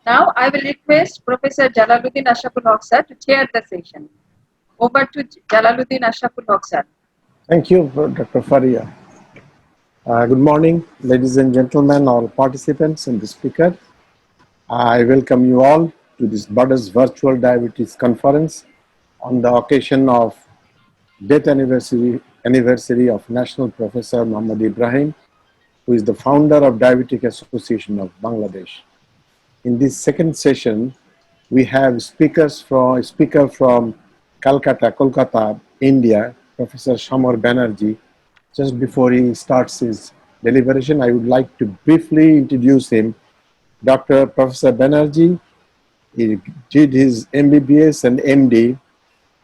Now I will request Professor Jalaluddin Ashraful Haq sir to chair the session. Over to Jalaluddin Ashraful Haq sir. Thank you, Dr. Faria. Good morning, ladies and gentlemen, all participants and the speaker. I welcome you all to this Buddha's Virtual Diabetes Conference on the occasion of death anniversary of National Professor Muhammad Ibrahim, who is the founder of Diabetic Association of Bangladesh. In this second session, we have speaker from Calcutta, Kolkata, India, Professor Samar Banerjee. Just before he starts his deliberation, I would like to briefly introduce him. Dr. Professor Banerjee, he did his MBBS and MD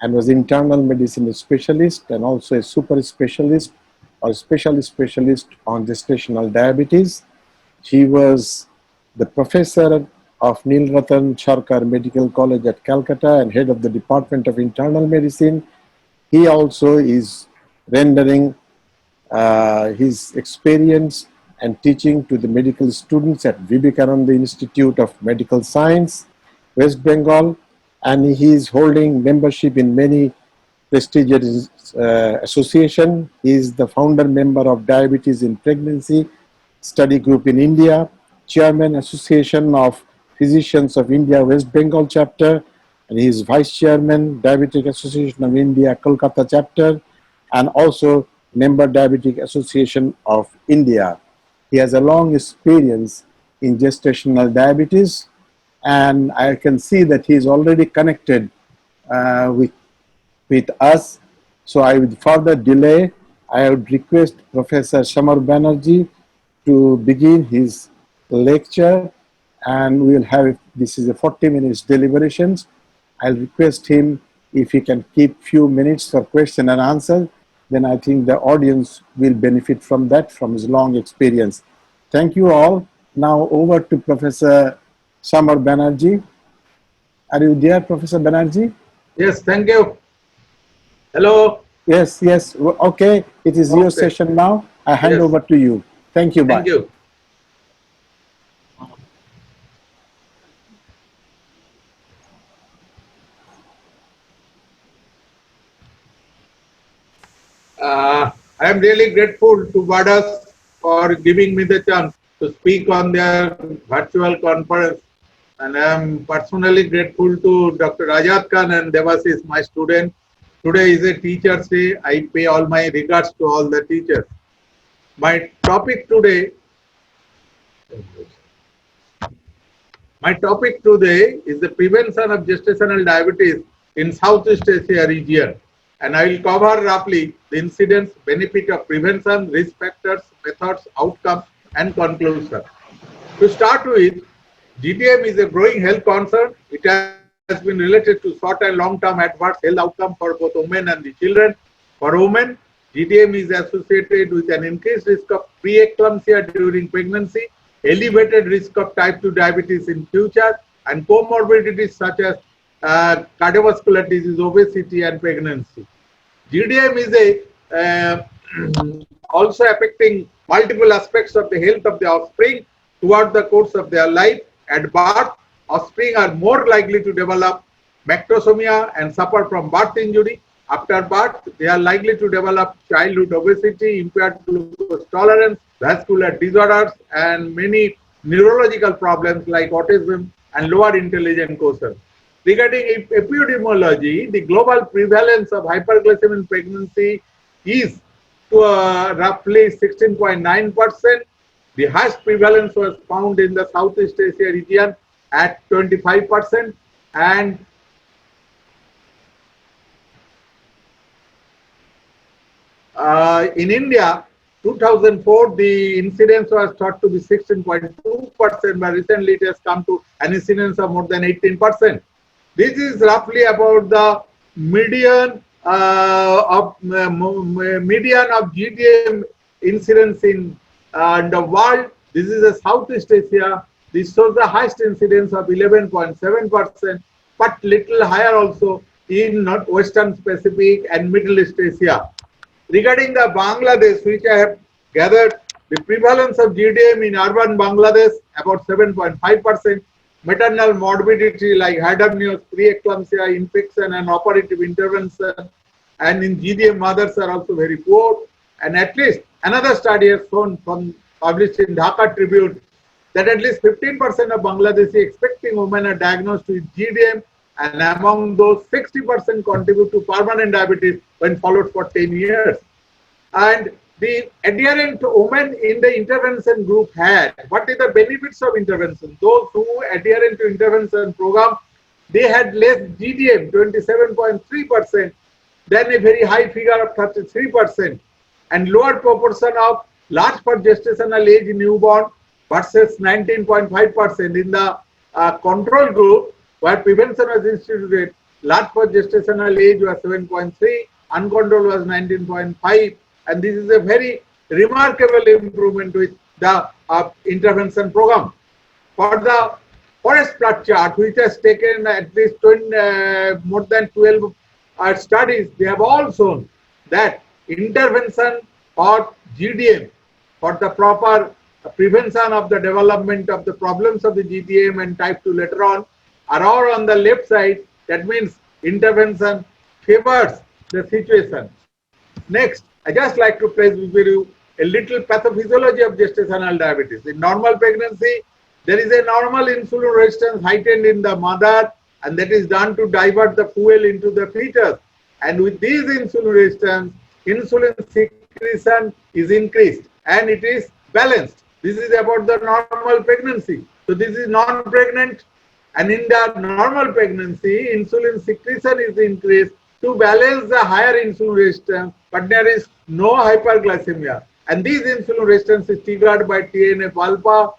and was internal medicine specialist and also a super specialist or specialist on gestational diabetes. He was the professor of Neil Ratan Charkar Medical College at Calcutta and head of the Department of Internal Medicine. He also is rendering his experience and teaching to the medical students at Vivekananda Institute of Medical Science, West Bengal, and he is holding membership in many prestigious associations. He is the founder member of Diabetes in Pregnancy Study Group in India, Chairman Association of Physicians of India West Bengal chapter, and he is Vice Chairman Diabetic Association of India Kolkata chapter, and also member Diabetic Association of India. He has a long experience in gestational diabetes, and I can see that he is already connected with us. So I would further delay, I would request Professor Samar Banerjee to begin his lecture, and we will have, this is a 40 minutes deliberations. I'll request him if he can keep few minutes for question and answer, then I think the audience will benefit from that, from his long experience. Thank you all. Now over to Professor Samar Banerjee. Are you there, Professor Banerjee? Yes, thank you. Hello. Yes, okay. It is your session now. I hand over to you. Thank you. Bye. Thank you. I am really grateful to Badas for giving me the chance to speak on their virtual conference. And I am personally grateful to Dr. Rajat Khan and Devasis, my student. Today is a Teacher's Day. I pay all my regards to all the teachers. My topic today is the prevention of gestational diabetes in Southeast Asia region. And I will cover roughly the incidence, benefit of prevention, risk factors, methods, outcomes, and conclusion. To start with, GDM is a growing health concern. It has been related to short and long-term adverse health outcome for both women and the children. For women, GDM is associated with an increased risk of preeclampsia during pregnancy, elevated risk of type 2 diabetes in future, and comorbidities such as cardiovascular disease, obesity, and pregnancy. GDM is also affecting multiple aspects of the health of the offspring throughout the course of their life. At birth, offspring are more likely to develop macrosomia and suffer from birth injury. After birth, they are likely to develop childhood obesity, impaired glucose tolerance, vascular disorders, and many neurological problems like autism and lower intelligence quotient. Regarding epidemiology, the global prevalence of hyperglycemia in pregnancy is roughly 16.9%. The highest prevalence was found in the Southeast Asia region at 25%, and in India, 2004, the incidence was thought to be 16.2%, but recently it has come to an incidence of more than 18%. This is roughly about the median of GDM incidence in the world. This is a Southeast Asia. This shows the highest incidence of 11.7%, but little higher also in Western Pacific and Middle East Asia. Regarding the Bangladesh, which I have gathered, the prevalence of GDM in urban Bangladesh about 7.5%, maternal morbidity like hydramnios, preeclampsia, infection and operative intervention. And in GDM, mothers are also very poor. And at least another study has shown from published in Dhaka Tribune that at least 15% of Bangladeshi expecting women are diagnosed with GDM, and among those 60% contribute to permanent diabetes when followed for 10 years. And the adherent women in the intervention group had, what is the benefits of intervention? Those who adherent to intervention program, they had less GDM, 27.3%, then a very high figure of 33%, and lower proportion of large for gestational age newborn versus 19.5% in the control group where prevention was instituted. Large for gestational age was 7.3, uncontrolled was 19.5, and this is a very remarkable improvement with the intervention program. For the forest plot chart, which has taken at least 20, more than 12 studies, they have all shown that intervention for GDM, for the proper prevention of the development of the problems of the GDM and type 2 later on, are all on the left side. That means intervention favors the situation. Next, I just like to place with you a little pathophysiology of gestational diabetes. In normal pregnancy, there is a normal insulin resistance heightened in the mother, and that is done to divert the fuel into the fetus. And with this insulin resistance, insulin secretion is increased and it is balanced. This is about the normal pregnancy. So this is non-pregnant, and in the normal pregnancy, insulin secretion is increased to balance the higher insulin resistance, but there is no hyperglycemia. And this insulin resistance is triggered by TNF alpha,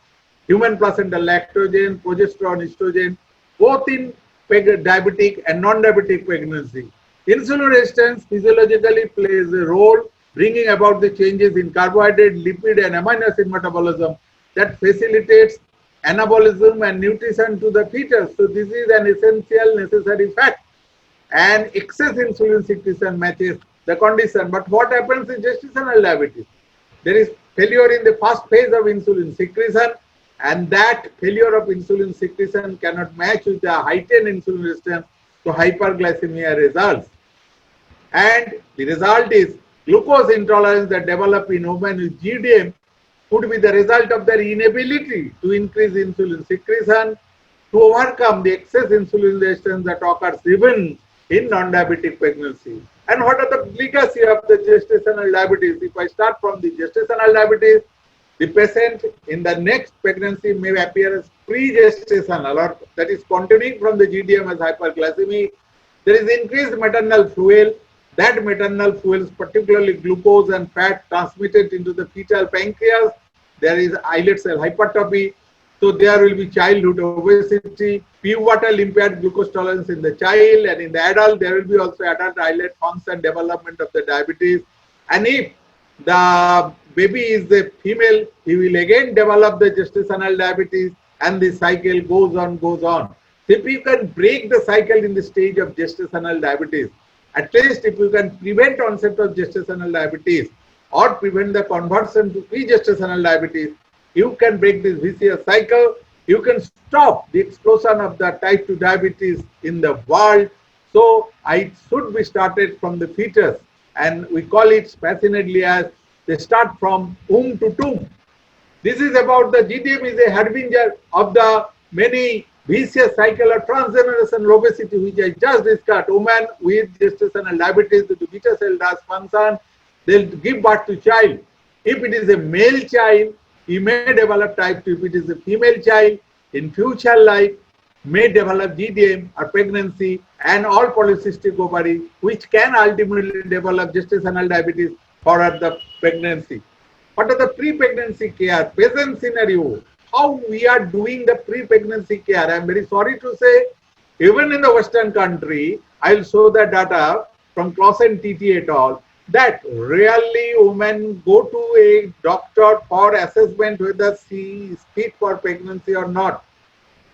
human placental lactogen, progesterone, estrogen, both in diabetic and non-diabetic pregnancy. Insulin resistance physiologically plays a role bringing about the changes in carbohydrate, lipid and amino acid metabolism that facilitates anabolism and nutrition to the fetus. So this is an essential necessary fact, and excess insulin secretion matches the condition. But what happens in gestational diabetes? There is failure in the first phase of insulin secretion, and that failure of insulin secretion cannot match with the heightened insulin resistance, so hyperglycemia results. And the result is glucose intolerance that develop in women with GDM could be the result of their inability to increase insulin secretion to overcome the excess insulin resistance that occurs even in non-diabetic pregnancy. And what are the legacy of the gestational diabetes? If I start from the gestational diabetes, the patient in the next pregnancy may appear as pre-gestational, or that is continuing from the GDM as hyperglycemic. There is increased maternal fuel. That maternal fuel is particularly glucose and fat transmitted into the fetal pancreas. There is islet cell hypertrophy. So there will be childhood obesity, pubertal impaired glucose tolerance in the child, and in the adult there will be also adult islet function development of the diabetes. And if the baby is a female, he will again develop the gestational diabetes, and the cycle goes on, goes on. If you can break the cycle in the stage of gestational diabetes, at least if you can prevent onset of gestational diabetes or prevent the conversion to pre-gestational diabetes, you can break this vicious cycle. You can stop the explosion of the type 2 diabetes in the world. So it should be started from the fetus, and we call it passionately as they start from womb to tomb. This is about the GDM is a harbinger of the many vicious cycle of transgenerational obesity, which I just discussed. Women with gestational diabetes, the beta cell does function, they'll give birth to child. If it is a male child, he may develop type 2. If it is a female child, in future life, may develop GDM or pregnancy and all polycystic ovary, which can ultimately develop gestational diabetes for the pregnancy. What are the pre-pregnancy care? Present scenario, how we are doing the pre-pregnancy care. I am very sorry to say, even in the Western country, I will show the data from Clausen TT et al. That rarely women go to a doctor for assessment whether she is fit for pregnancy or not.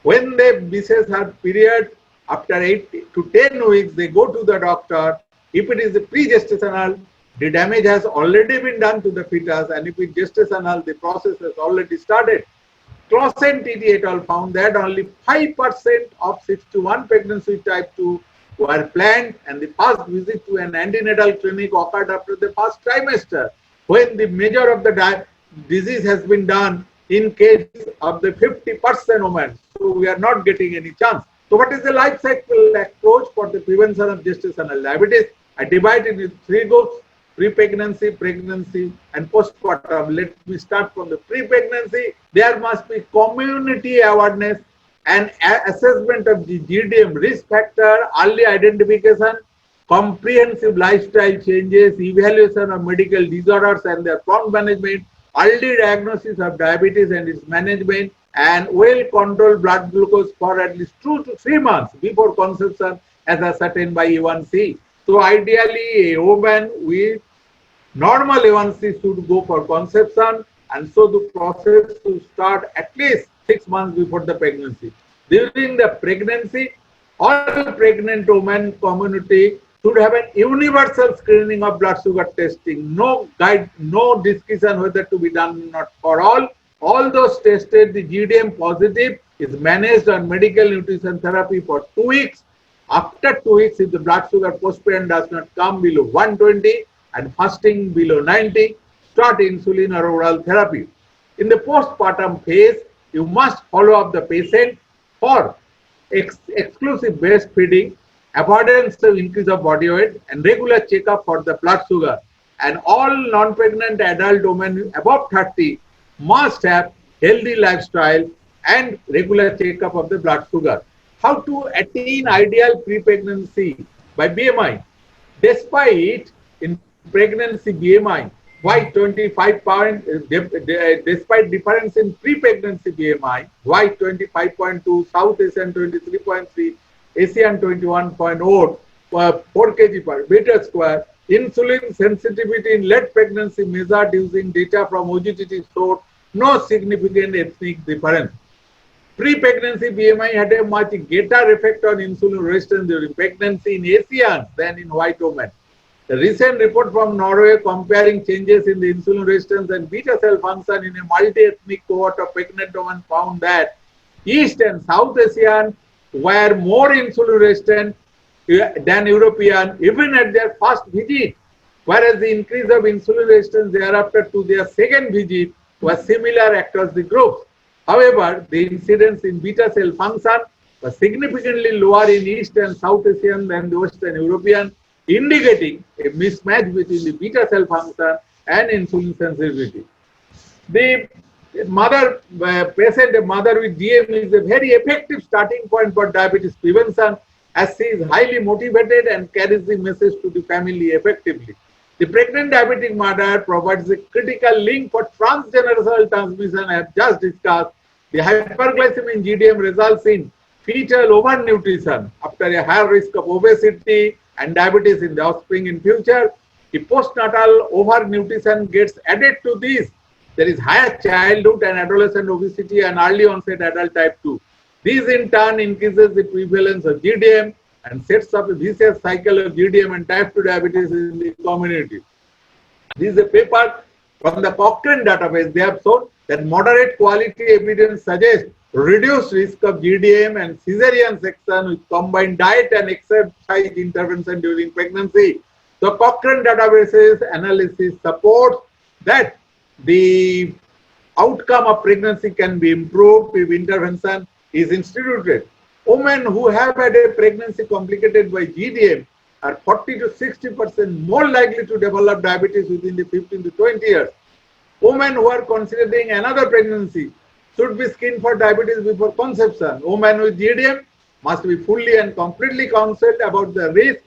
When they misses her period, after 8 to 10 weeks, they go to the doctor. If it is a pre-gestational, the damage has already been done to the fetus, and if it is gestational, the process has already started. Clausen TT et al. Found that only 5% of 61 pregnancies type 2 were planned, and the first visit to an antenatal clinic occurred after the first trimester, when the measure of the disease has been done in case of the 50% women. So we are not getting any chance. So what is the life cycle approach for the prevention of gestational diabetes? I divide it into three groups: pre-pregnancy, pregnancy, and postpartum. Let me start from the pre-pregnancy. There must be community awareness and assessment of the GDM risk factor, early identification, comprehensive lifestyle changes, evaluation of medical disorders and their prompt management, early diagnosis of diabetes and its management, and well-controlled blood glucose for at least 2 to 3 months before conception as ascertained by A1C. So ideally, a woman with normal A1C should go for conception, and so the process to start at least 6 months before the pregnancy. During the pregnancy, all pregnant women community should have an universal screening of blood sugar testing. No guide, no discussion whether to be done or not for all. All those tested, the GDM positive is managed on medical nutrition therapy for 2 weeks. After 2 weeks, if the blood sugar postpartum does not come below 120 and fasting below 90, start insulin or oral therapy. In the postpartum phase, you must follow up the patient for exclusive breastfeeding, avoidance of increase of body weight, and regular checkup for the blood sugar. And all non-pregnant adult women above 30 must have healthy lifestyle and regular checkup of the blood sugar. How to attain ideal pre-pregnancy by BMI? Despite in pregnancy BMI, why 25 point, despite difference in pre-pregnancy BMI, why 25.2, South Asian 23.3, Asian 21.0 4 kg per meter square, insulin sensitivity in late pregnancy measured using data from OGTT showed no significant ethnic difference. Pre-pregnancy BMI had a much greater effect on insulin resistance during pregnancy in Asians than in white women. The recent report from Norway comparing changes in the insulin resistance and beta cell function in a multi-ethnic cohort of pregnant women found that East and South Asian were more insulin resistant than European even at their first visit, whereas the increase of insulin resistance thereafter to their second visit was similar across the groups. However, the incidence in beta cell function was significantly lower in East and South Asian than the Western European, indicating a mismatch between the beta cell function and insulin sensitivity. The mother patient, a mother with DM, is a very effective starting point for diabetes prevention, as she is highly motivated and carries the message to the family effectively. The pregnant diabetic mother provides a critical link for transgenerational transmission I have just discussed. The hyperglycemia in GDM results in fetal overnutrition after a higher risk of obesity and diabetes in the offspring in future. The postnatal overnutrition gets added to this. There is higher childhood and adolescent obesity and early onset adult type 2. This in turn increases the prevalence of GDM and sets up a vicious cycle of GDM and type 2 diabetes in the community. This is a paper from the Cochrane database. They have shown that moderate quality evidence suggests reduced risk of GDM and cesarean section with combined diet and exercise intervention during pregnancy. The Cochrane database's analysis supports that the outcome of pregnancy can be improved if intervention is instituted. Women who have had a pregnancy complicated by GDM are 40 to 60% more likely to develop diabetes within the 15 to 20 years. Women who are considering another pregnancy should be screened for diabetes before conception. Women with GDM must be fully and completely counseled about the risk,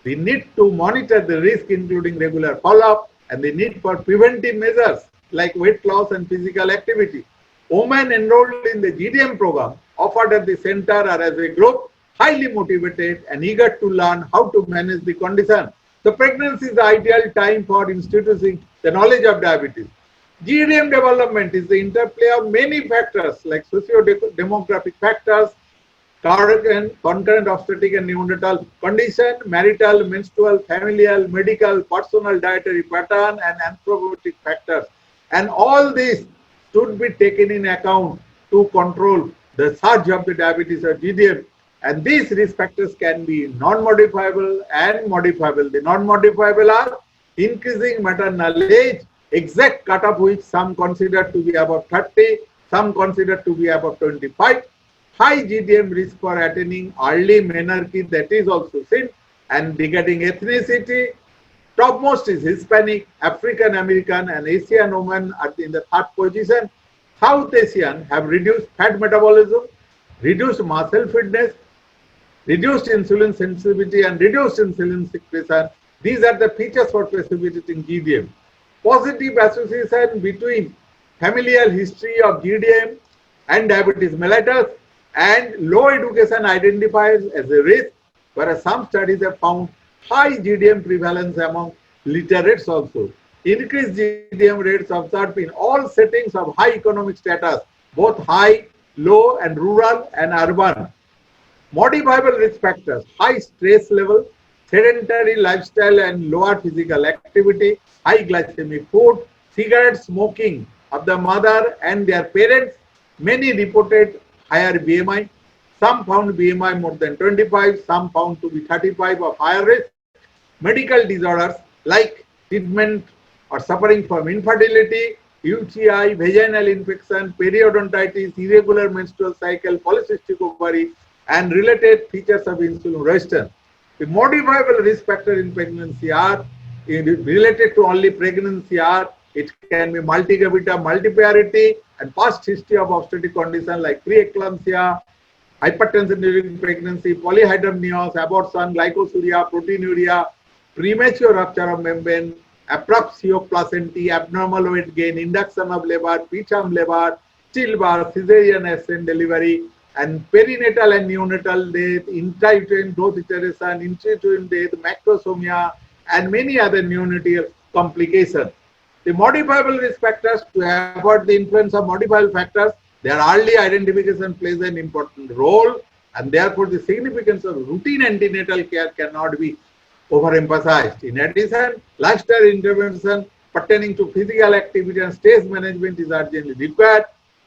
the need to monitor the risk including regular follow-up, and the need for preventive measures like weight loss and physical activity. Women enrolled in the GDM program offered at the center are as a group highly motivated and eager to learn how to manage the condition. The pregnancy is the ideal time for instituting the knowledge of diabetes. GDM development is the interplay of many factors like socio-demographic factors, concurrent obstetric and neonatal condition, marital, menstrual, familial, medical, personal dietary pattern, and anthropometric factors. And all these should be taken in account to control the surge of the diabetes or GDM. And these risk factors can be non-modifiable and modifiable. The non-modifiable are increasing maternal age, exact cutoff which some consider to be above 30, some consider to be above 25, high GDM risk for attaining early menarche, that is also seen, and regarding ethnicity, topmost is Hispanic, African American, and Asian women are in the third position. South Asian have reduced fat metabolism, reduced muscle fitness, reduced insulin sensitivity, and reduced insulin secretion. These are the features for precipitating GDM. Positive association between familial history of GDM and diabetes mellitus and low education identifies as a risk, whereas some studies have found high GDM prevalence among literates also. Increased GDM rates observed in all settings of high economic status, both high, low, and rural and urban. Modifiable risk factors, high stress level, sedentary lifestyle and lower physical activity, high glycemic food, cigarette smoking of the mother and their parents. Many reported higher BMI. Some found BMI more than 25, some found to be 35 of higher risk. Medical disorders like treatment or suffering from infertility, UTI, vaginal infection, periodontitis, irregular menstrual cycle, polycystic ovary, and related features of insulin resistance. The modifiable risk factor in pregnancy are related to only pregnancy are it can be multigravida, multiparity, and past history of obstetric condition like preeclampsia, hypertension during pregnancy, polyhydramnios, abortion, glycosuria, proteinuria, premature rupture of membrane, apraxio placentae, abnormal weight gain, induction of labor, preterm labor, stillbirth, cesarean ascent delivery, and perinatal and neonatal death, intrauterine growth iteration, intrauterine death, macrosomia, and many other neonatal complications. The modifiable risk factors, to avoid the influence of modifiable factors, their early identification plays an important role, and therefore the significance of routine antenatal care cannot be overemphasized. In addition, lifestyle intervention pertaining to physical activity and stress management is urgently required.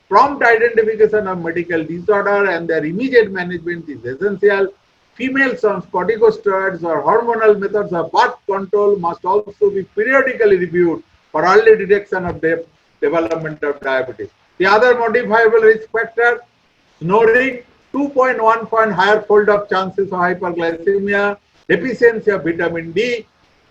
Prompt identification of medical disorder and their immediate management is essential. Females on corticosteroids or hormonal methods of birth control must also be periodically reviewed for early detection of development of diabetes. The other modifiable risk factor, snoring, 2.1 point higher fold of chances of hyperglycemia, deficiency of vitamin D,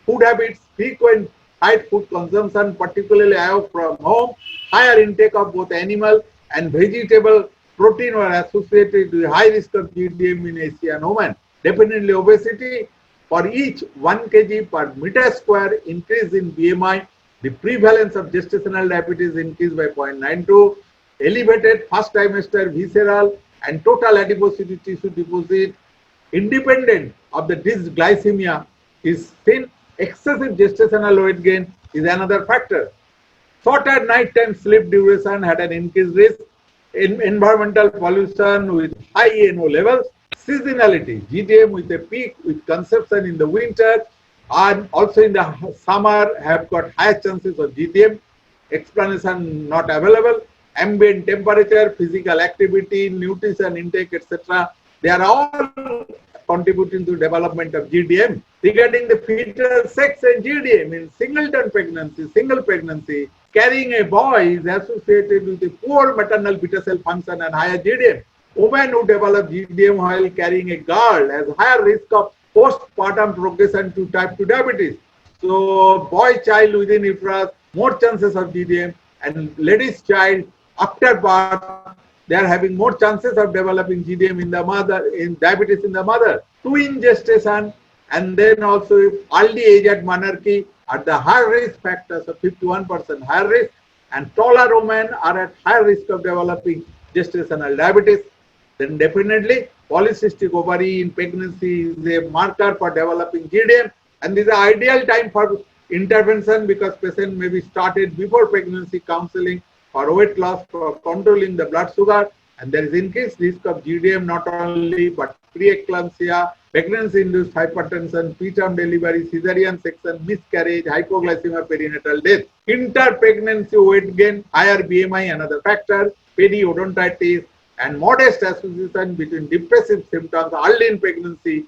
food habits, frequent high food consumption, particularly away from home, higher intake of both animal and vegetable protein were associated with high risk of GDM in Asian women. Definitely obesity, for each 1 kg per meter square increase in BMI, the prevalence of gestational diabetes increased by 0.92, elevated first trimester visceral and total adiposity tissue deposit, independent of the dysglycemia is seen. Excessive gestational weight gain is another factor. Shorter nighttime sleep duration had an increased risk. In environmental pollution with high NO levels, seasonality, GDM with a peak with consumption in the winter and also in the summer have got higher chances of GDM. Explanation not available. Ambient temperature, physical activity, nutrition intake, etc. They are all contributing to development of GDM. Regarding the fetal sex and GDM in singleton pregnancy, single pregnancy, carrying a boy is associated with a poor maternal beta cell function and higher GDM. Women who develop GDM while carrying a girl has higher risk of postpartum progression to type 2 diabetes. So boy child within uterus, more chances of GDM, and lady's child after birth, they are having more chances of developing GDM in the mother, in diabetes in the mother. Twin gestation, and then also early age at menarche are the higher risk factors of 51% higher risk, and taller women are at higher risk of developing gestational diabetes. Then definitely polycystic ovary in pregnancy is a marker for developing GDM, and this is the ideal time for intervention because patient may be started before pregnancy counseling for weight loss, for controlling the blood sugar, and there is increased risk of GDM not only but preeclampsia, pregnancy-induced hypertension, preterm delivery, cesarean section, miscarriage, hypoglycemia, perinatal death. Inter-pregnancy weight gain, higher BMI, another factor. periodontitis, and modest association between depressive symptoms early in pregnancy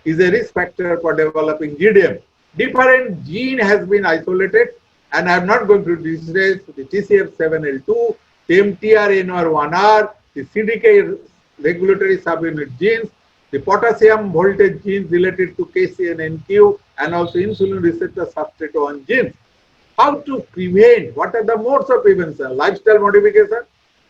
is a risk factor for developing GDM. Different gene has been isolated, and I am not going to discuss the TCF7L2, the MTRNR1R, the CDK regulatory subunit genes, the potassium voltage genes related to KCNNQ, and also insulin receptor substrate 1 genes. How to prevent? What are the modes of prevention? Lifestyle modification,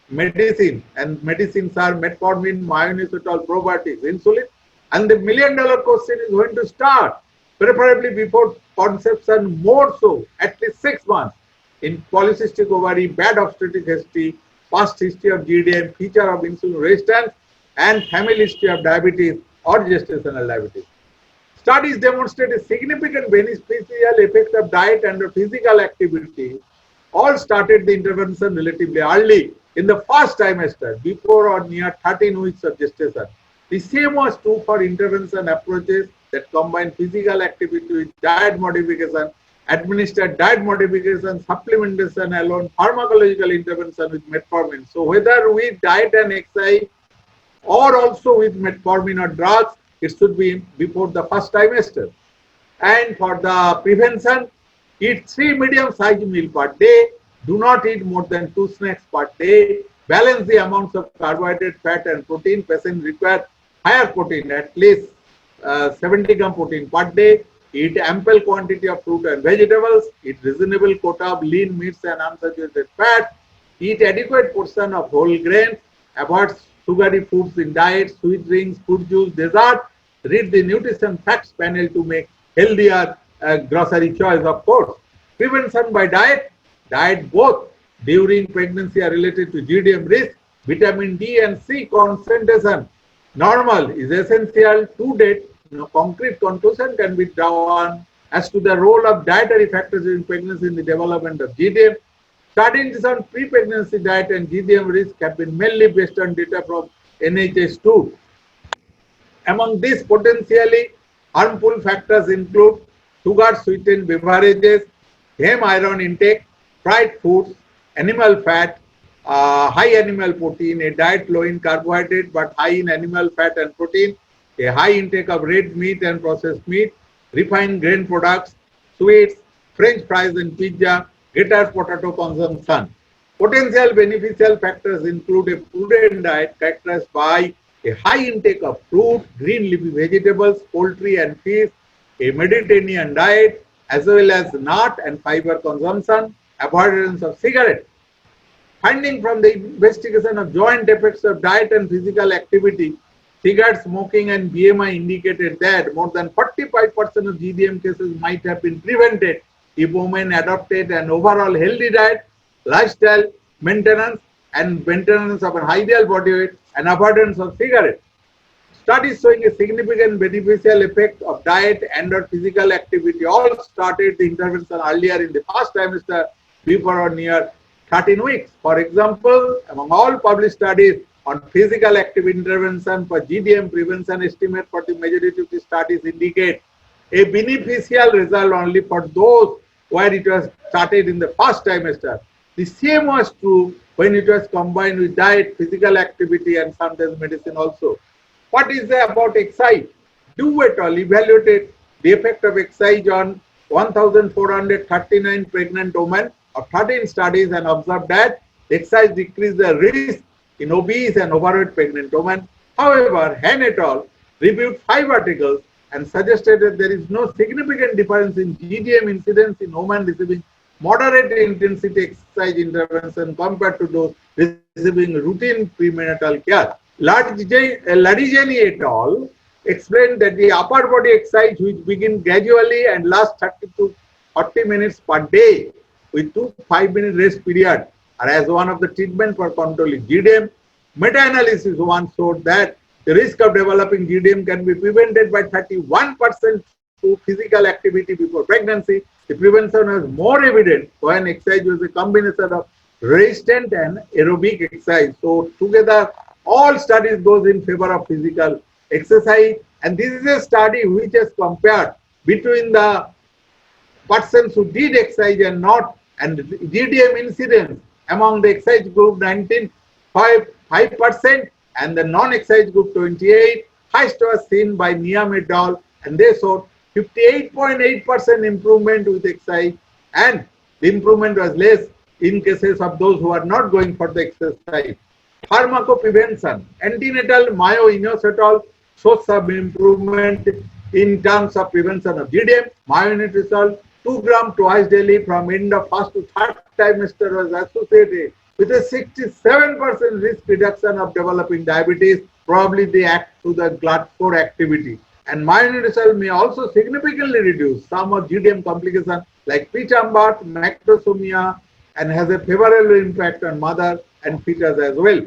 medicine, and medicines are metformin, myoinositol, probiotics, insulin. And the million-dollar question is when to start, preferably before conception, more so, at least 6 months. In polycystic ovary, bad obstetric history, past history of GDM, feature of insulin resistance, and family history of diabetes or gestational diabetes. Studies demonstrate a significant beneficial effect of diet and physical activity. All started the intervention relatively early in the first trimester, before or near 13 weeks of gestation. The same was true for intervention approaches that combine physical activity with diet modification, administered diet modification, supplementation alone, pharmacological intervention with metformin. So whether with diet and exercise or also with metformin or drugs, it should be before the first trimester. And for the prevention, eat 3 medium-sized meals per day. Do not eat more than 2 snacks per day. Balance the amounts of carbohydrate, fat, and protein. Patients require higher protein, at least 70 gram protein per day. Eat ample quantity of fruit and vegetables. Eat reasonable quota of lean meats and unsaturated fats. Eat adequate portion of whole grains. Avoid sugary foods in diet, sweet drinks, fruit juice, dessert. Read the nutrition facts panel to make healthier grocery choice, of course. Prevention by diet. Diet both during pregnancy are related to GDM risk. Vitamin D and C concentration normal is essential. To date, no concrete conclusion can be drawn as to the role of dietary factors in pregnancy in the development of GDM. Studies on pre-pregnancy diet and GDM risk have been mainly based on data from NHS2. Among these potentially harmful factors include sugar-sweetened beverages, heme iron intake, fried foods, animal fat, high animal protein, a diet low in carbohydrate but high in animal fat and protein, a high intake of red meat and processed meat, refined grain products, sweets, French fries and pizza, greater potato consumption. Potential beneficial factors include a prudent diet characterized by a high intake of fruit, green leafy vegetables, poultry and fish, a Mediterranean diet, as well as nut and fiber consumption, avoidance of cigarettes. Finding from the investigation of joint effects of diet and physical activity, cigarette smoking and BMI indicated that more than 45% of GDM cases might have been prevented if women adopted an overall healthy diet, lifestyle maintenance, and maintenance of an ideal body weight and avoidance of cigarettes. Studies showing a significant beneficial effect of diet and or physical activity all started the intervention earlier in the first trimester before or near 13 weeks. For example, among all published studies on physical activity intervention for GDM prevention, estimate for the majority of the studies indicate a beneficial result only for those where it was started in the first trimester. The same was true when it was combined with diet, physical activity, and sometimes medicine also. What is there about exercise? Do at all evaluate the effect of exercise on 1,439 pregnant women of 13 studies and observed that exercise decreased the risk in obese and overweight pregnant women. However, Han et al. Reviewed 5 articles and suggested that there is no significant difference in GDM incidence in women receiving moderate intensity exercise intervention compared to those receiving routine prenatal care. Banerjee et al. Explained that the upper body exercise which begin gradually and last 30 to 40 minutes per day with 2 5-minute rest period are as one of the treatment for controlling GDM. Meta-analysis one showed that the risk of developing GDM can be prevented by 31% through physical activity before pregnancy. The prevention was more evident when exercise was a combination of resistant and aerobic exercise. So together, all studies goes in favor of physical exercise, and this is a study which has compared between the persons who did exercise and not, and GDM incidence among the exercise group 19 5%, and the non-exercise group 28. Highest was seen by Niam et al. And they showed 58.8% improvement with exercise, and the improvement was less in cases of those who are not going for the exercise. Pharmacoprevention, antenatal Mayo-Ineos et al. Shows some improvement in terms of prevention of GDM. Mayo-Ineos result 2 gram twice daily from end of first to third trimester was associated with a 67% risk reduction of developing diabetes. Probably they act through the GLUT4 activity. And Mayo-Ineos may also significantly reduce some of GDM complications like Pitt-Ambert, macrosomia, and has a favorable impact on mother and fetus as well.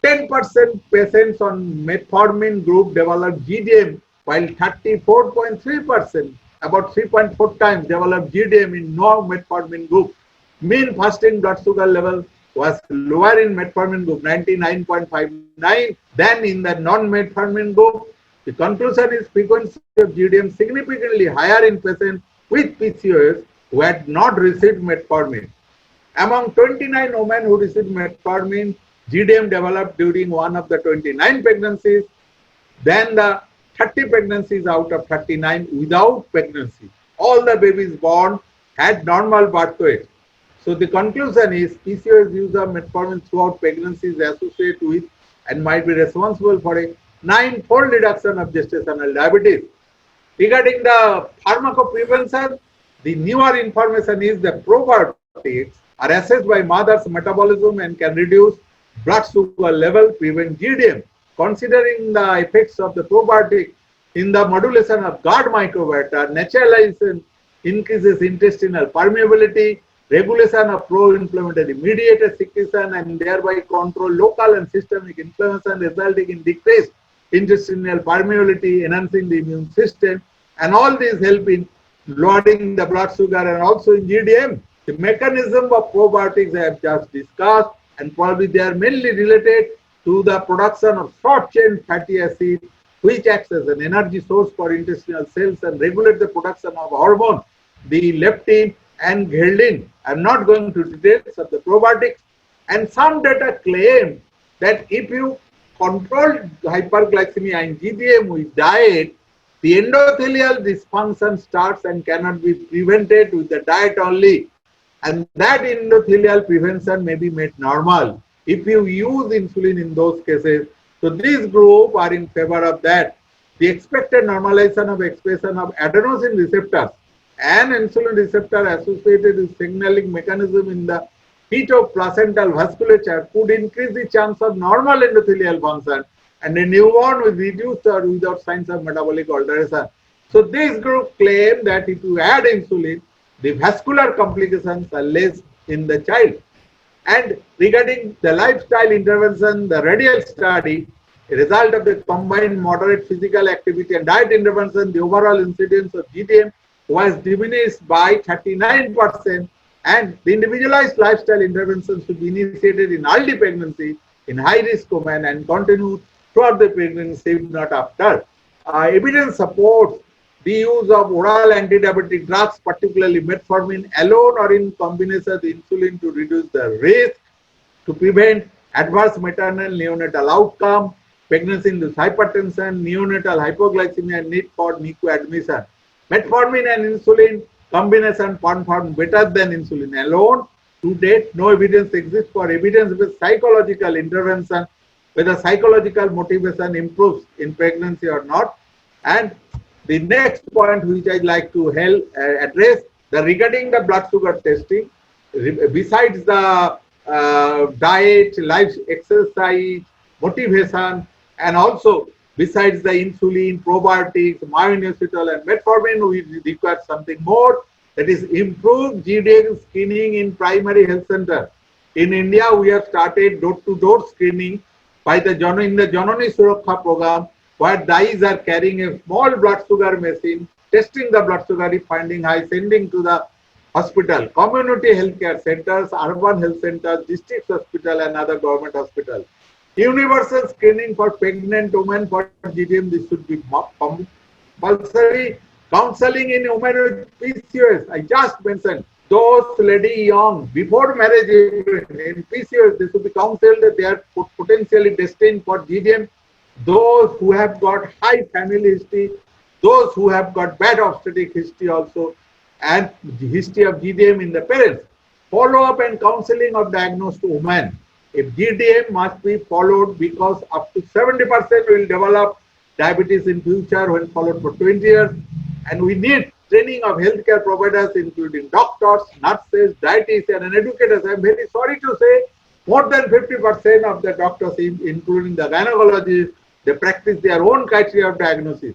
10% patients on metformin group developed GDM, while 34.3%, about 3.4 times, developed GDM in no metformin group. Mean fasting blood sugar level was lower in metformin group, 99.59, than in the non-metformin group. The conclusion is frequency of GDM significantly higher in patients with PCOS who had not received metformin. Among 29 women who received metformin, GDM developed during one of the 29 pregnancies. Then the 30 pregnancies out of 39 without pregnancy. All the babies born had normal birth weight. So the conclusion is PCOS use of metformin throughout pregnancy is associated with and might be responsible for a 9-fold reduction of gestational diabetes. Regarding the pharmacoprevention, the newer information is that probiotics are assessed by mother's metabolism and can reduce blood sugar level, prevent GDM. Considering the effects of the probiotic in the modulation of gut microbiota, naturalization increases intestinal permeability, regulation of pro-inflammatory mediator secretion, and thereby control local and systemic inflammation, resulting in decreased intestinal permeability, enhancing the immune system, and all these help in lowering the blood sugar and also in GDM. The mechanism of probiotics I have just discussed, and probably they are mainly related to the production of short-chain fatty acid, which acts as an energy source for intestinal cells and regulate the production of hormone, the leptin and ghrelin. I am not going to details of the probiotics. And some data claim that if you control hyperglycemia in GDM with diet, the endothelial dysfunction starts and cannot be prevented with the diet only. And that endothelial prevention may be made normal if you use insulin in those cases. So this group are in favor of that. The expected normalization of expression of adenosine receptors and insulin receptor associated with signaling mechanism in the petoplacental vasculature could increase the chance of normal endothelial function and a newborn with reduced or without signs of metabolic alteration. So this group claim that if you add insulin, the vascular complications are less in the child. And regarding the lifestyle intervention, the radial study, a result of the combined moderate physical activity and diet intervention, the overall incidence of GDM was diminished by 39%, and the individualized lifestyle intervention should be initiated in early pregnancy in high-risk women and continue throughout the pregnancy, if not after. Evidence supports the use of oral antidiabetic drugs, particularly metformin alone or in combination with insulin to reduce the risk, to prevent adverse maternal neonatal outcome, pregnancy-induced hypertension, neonatal hypoglycemia, and need for NICU admission. Metformin and insulin combination perform better than insulin alone. To date, no evidence exists for evidence-based psychological intervention, whether psychological motivation improves in pregnancy or not. And the next point which I'd like to address, regarding the blood sugar testing, besides the diet, life, exercise, motivation, and also besides the insulin, probiotics, myoinositol, and metformin, we require something more, that is improved GDM screening in primary health center. In India, we have started door-to-door screening by the in the Janani Suraksha program, where DIs are carrying a small blood sugar machine, testing the blood sugar, if finding high, sending to the hospital, community healthcare centers, urban health centers, district hospital, and other government hospitals. Universal screening for pregnant women for GDM, this should be compulsory. Counseling in women with PCOS, I just mentioned, those lady young, before marriage even, in PCOS, they should be counseled that they are potentially destined for GDM. Those who have got high family history, those who have got bad obstetric history also, and the history of GDM in the parents. Follow-up and counseling of diagnosed women. If GDM must be followed because up to 70% will develop diabetes in future when followed for 20 years. And we need training of healthcare providers, including doctors, nurses, dietitians, and educators. I'm very sorry to say, more than 50% of the doctors, including the gynecologists, they practice their own criteria of diagnosis.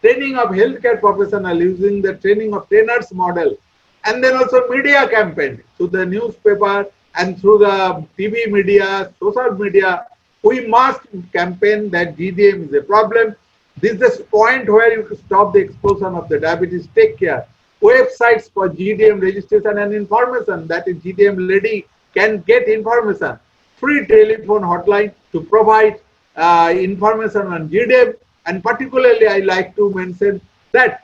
Training of healthcare professionals using the training of trainers model, and then also media campaign through the newspaper and through the TV media, social media. We must campaign that GDM is a problem. This is the point where you stop the explosion of the diabetes. Take care. Websites for GDM registration and information, that is GDM lady can get information. Free telephone hotline to provide information on GDM. And particularly I like to mention that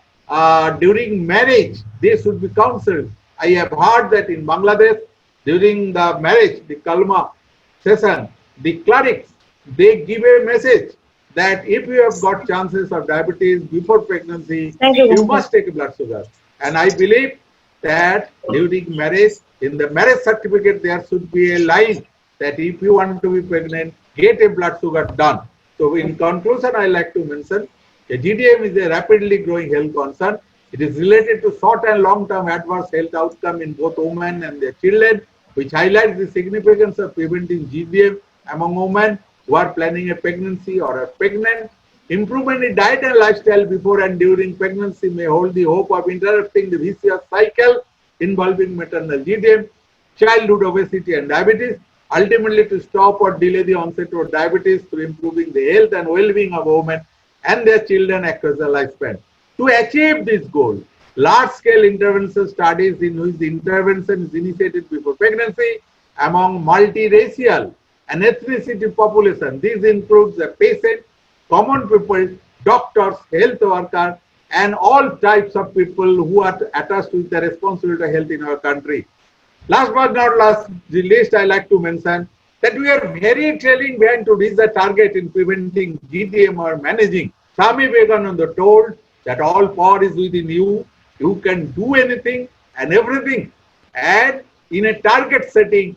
during marriage, they should be counseled. I have heard that in Bangladesh, during the marriage, the Kalma session, the clerics, they give a message that if you have got chances of diabetes before pregnancy, you must take a blood sugar. And I believe that during marriage, in the marriage certificate, there should be a line that if you want to be pregnant, get a blood sugar done. So in conclusion, I like to mention that GDM is a rapidly growing health concern. It is related to short and long-term adverse health outcome in both women and their children, which highlights the significance of preventing GDM among women who are planning a pregnancy or are pregnant. Improvement in diet and lifestyle before and during pregnancy may hold the hope of interrupting the vicious cycle involving maternal GDM, childhood obesity and diabetes, ultimately to stop or delay the onset of diabetes through improving the health and well-being of women and their children across the lifespan. To achieve this goal, large-scale intervention studies in which the intervention is initiated before pregnancy among multiracial and ethnicity population. This includes the patient, common people, doctors, health workers, and all types of people who are attached with the responsibility of health in our country. Last but not least, I like to mention that we are very trailing behind to reach the target in preventing GDM or managing. Swami Vivekananda told that all power is within you. You can do anything and everything. And in a target setting,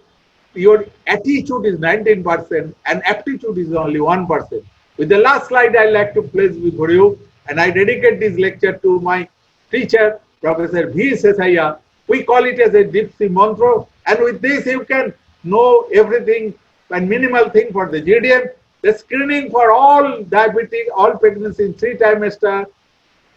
your attitude is 19% and aptitude is only 1%. With the last slide, I like to place with you, and I dedicate this lecture to my teacher, Professor V. Sesaya. We call it as a deep sea mantra, and with this you can know everything and minimal thing for the GDM. The screening for all diabetic, all pregnancy in 3 trimester.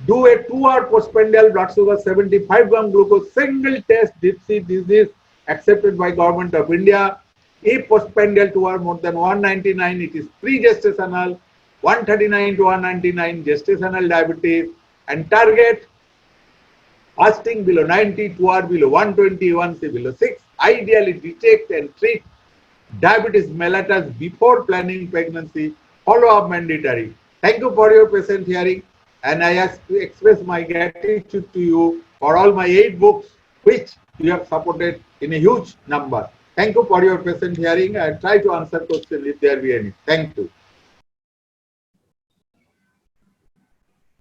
Do a 2-hour postprandial blood sugar 75 gram glucose single test deep sea disease accepted by Government of India. If postprandial 2-hour more than 199, it is pre-gestational. 139 to 199 gestational diabetes, and target fasting below 90, 2-hour below 120, 1C below 6. Ideally detect and treat diabetes mellitus before planning pregnancy. Follow-up mandatory. Thank you for your patient hearing, and I express my gratitude to you for all my 8 books which you have supported in a huge number. Thank you for your patient hearing. I try to answer questions if there be any. Thank you.